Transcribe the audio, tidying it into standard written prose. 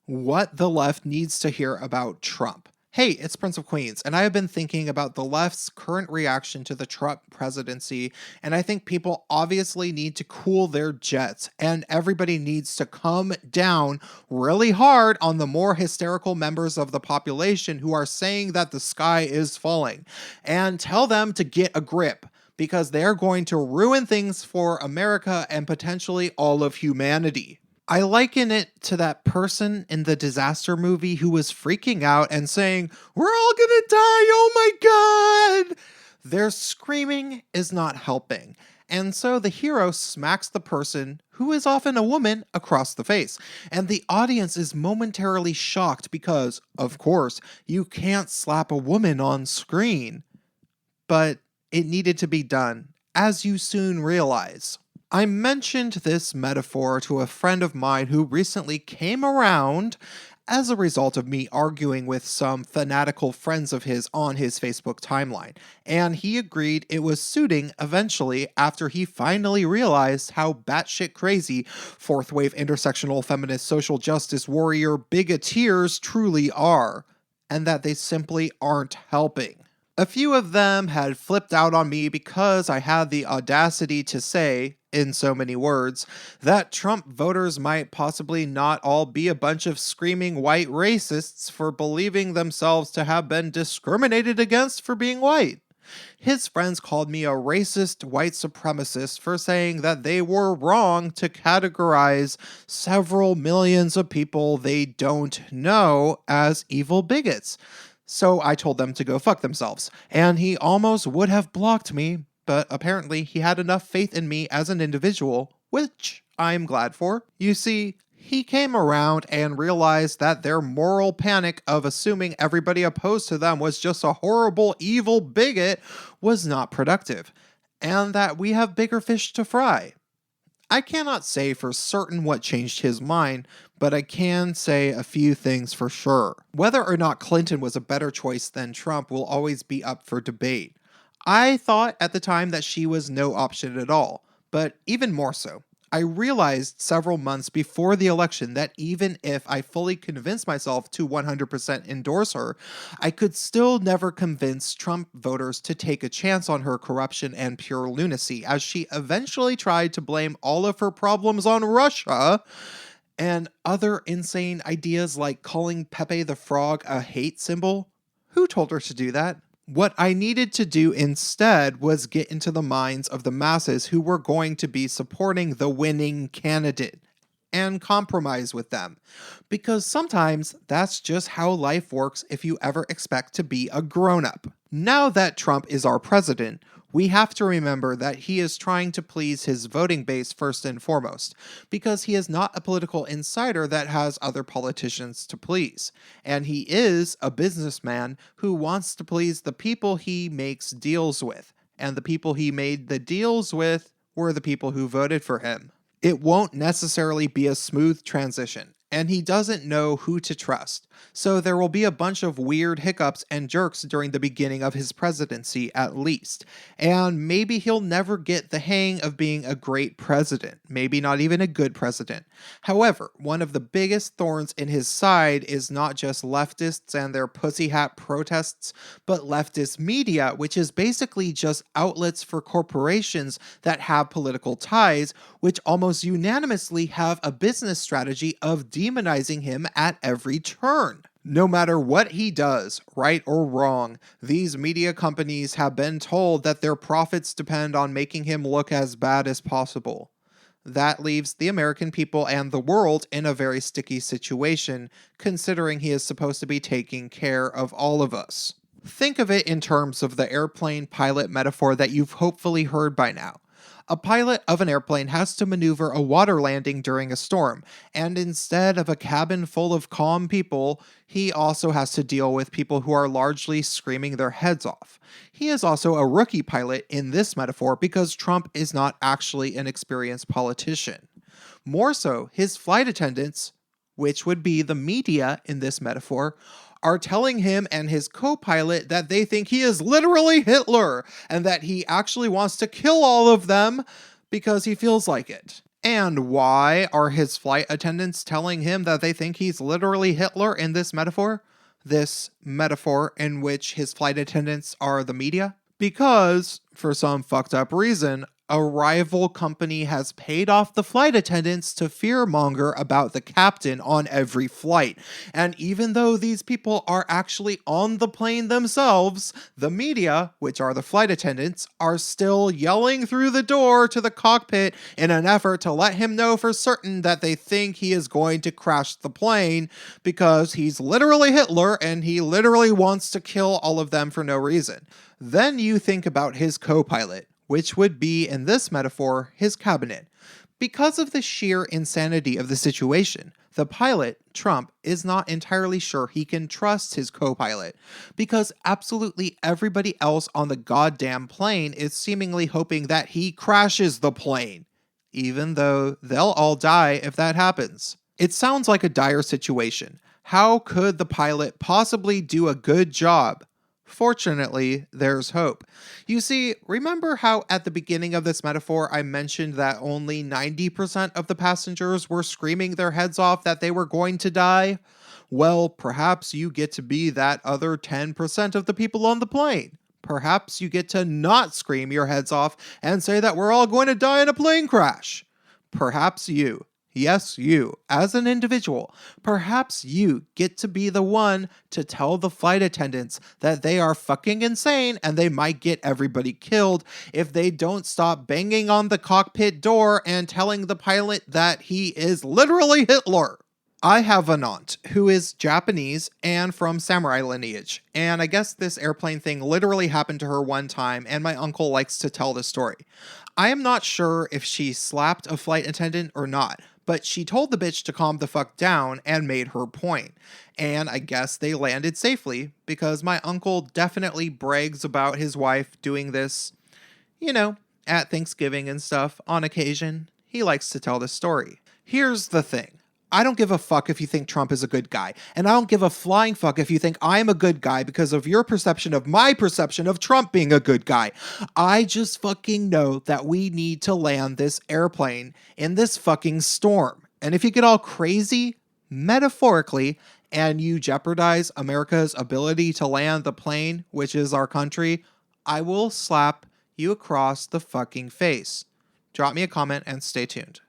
What the left needs to hear about Trump. Hey, it's Prince of Queens, and I have been thinking about the left's current reaction to the Trump presidency, and I think people obviously need to cool their jets, and everybody needs to come down really hard on the more hysterical members of the population who are saying that the sky is falling, and tell them to get a grip, because they're going to ruin things for America and potentially all of humanity. I liken it to that person in the disaster movie who was freaking out and saying, "We're all gonna die, oh my god!" Their screaming is not helping. And so the hero smacks the person, who is often a woman, across the face. And the audience is momentarily shocked because, of course, you can't slap a woman on screen. But it needed to be done, as you soon realize. I mentioned this metaphor to a friend of mine who recently came around as a result of me arguing with some fanatical friends of his on his Facebook timeline, and he agreed it was suiting eventually after he finally realized how batshit crazy fourth wave intersectional feminist social justice warrior bigoteers truly are, and that they simply aren't helping. A few of them had flipped out on me because I had the audacity to say, in so many words, that Trump voters might possibly not all be a bunch of screaming white racists for believing themselves to have been discriminated against for being white. His friends called me a racist white supremacist for saying that they were wrong to categorize several millions of people they don't know as evil bigots. So I told them to go fuck themselves, and he almost would have blocked me, but apparently he had enough faith in me as an individual, which I'm glad for. You see, he came around and realized that their moral panic of assuming everybody opposed to them was just a horrible, evil bigot was not productive, and that we have bigger fish to fry. I cannot say for certain what changed his mind, but I can say a few things for sure. Whether or not Clinton was a better choice than Trump will always be up for debate. I thought at the time that she was no option at all, but even more so. I realized several months before the election that even if I fully convinced myself to 100% endorse her, I could still never convince Trump voters to take a chance on her corruption and pure lunacy, as she eventually tried to blame all of her problems on Russia and other insane ideas like calling Pepe the Frog a hate symbol. Who told her to do that? What I needed to do instead was get into the minds of the masses who were going to be supporting the winning candidate and compromise with them. Because sometimes that's just how life works if you ever expect to be a grown-up. Now that Trump is our president, we have to remember that he is trying to please his voting base first and foremost, because he is not a political insider that has other politicians to please, and he is a businessman who wants to please the people he makes deals with, and the people he made the deals with were the people who voted for him. It won't necessarily be a smooth transition, and he doesn't know who to trust, so there will be a bunch of weird hiccups and jerks during the beginning of his presidency at least, and maybe he'll never get the hang of being a great president, maybe not even a good president. However, one of the biggest thorns in his side is not just leftists and their pussy hat protests, but leftist media, which is basically just outlets for corporations that have political ties, which almost unanimously have a business strategy of demonizing him at every turn. No matter what he does, right or wrong, these media companies have been told that their profits depend on making him look as bad as possible. That leaves the American people and the world in a very sticky situation, considering he is supposed to be taking care of all of us. Think of it in terms of the airplane pilot metaphor that you've hopefully heard by now. A pilot of an airplane has to maneuver a water landing during a storm, and instead of a cabin full of calm people, he also has to deal with people who are largely screaming their heads off. He is also a rookie pilot in this metaphor because Trump is not actually an experienced politician. More so, his flight attendants, which would be the media in this metaphor, are telling him and his co-pilot that they think he is literally Hitler and that he actually wants to kill all of them because he feels like it. And why are his flight attendants telling him that they think he's literally Hitler in this metaphor? This metaphor in which his flight attendants are the media? Because, for some fucked up reason, a rival company has paid off the flight attendants to fearmonger about the captain on every flight. And even though these people are actually on the plane themselves, the media, which are the flight attendants, are still yelling through the door to the cockpit in an effort to let him know for certain that they think he is going to crash the plane because he's literally Hitler and he literally wants to kill all of them for no reason. Then you think about his co-pilot, which would be, in this metaphor, his cabinet. Because of the sheer insanity of the situation, the pilot, Trump, is not entirely sure he can trust his co-pilot, because absolutely everybody else on the goddamn plane is seemingly hoping that he crashes the plane, even though they'll all die if that happens. It sounds like a dire situation. How could the pilot possibly do a good job? Fortunately, there's hope. You see, remember how at the beginning of this metaphor I mentioned that only 90% of the passengers were screaming their heads off that they were going to die? Well, perhaps you get to be that other 10% of the people on the plane. Perhaps you get to not scream your heads off and say that we're all going to die in a plane crash. Perhaps you, yes, you, as an individual, perhaps you get to be the one to tell the flight attendants that they are fucking insane and they might get everybody killed if they don't stop banging on the cockpit door and telling the pilot that he is literally Hitler. I have an aunt who is Japanese and from samurai lineage, and I guess this airplane thing literally happened to her one time, and my uncle likes to tell the story. I am not sure if she slapped a flight attendant or not, but she told the bitch to calm the fuck down and made her point. And I guess they landed safely because my uncle definitely brags about his wife doing this, at Thanksgiving and stuff on occasion. He likes to tell this story. Here's the thing. I don't give a fuck if you think Trump is a good guy, and I don't give a flying fuck if you think I'm a good guy because of your perception of my perception of Trump being a good guy. I just fucking know that we need to land this airplane in this fucking storm. And if you get all crazy, metaphorically, and you jeopardize America's ability to land the plane, which is our country, I will slap you across the fucking face. Drop me a comment and stay tuned.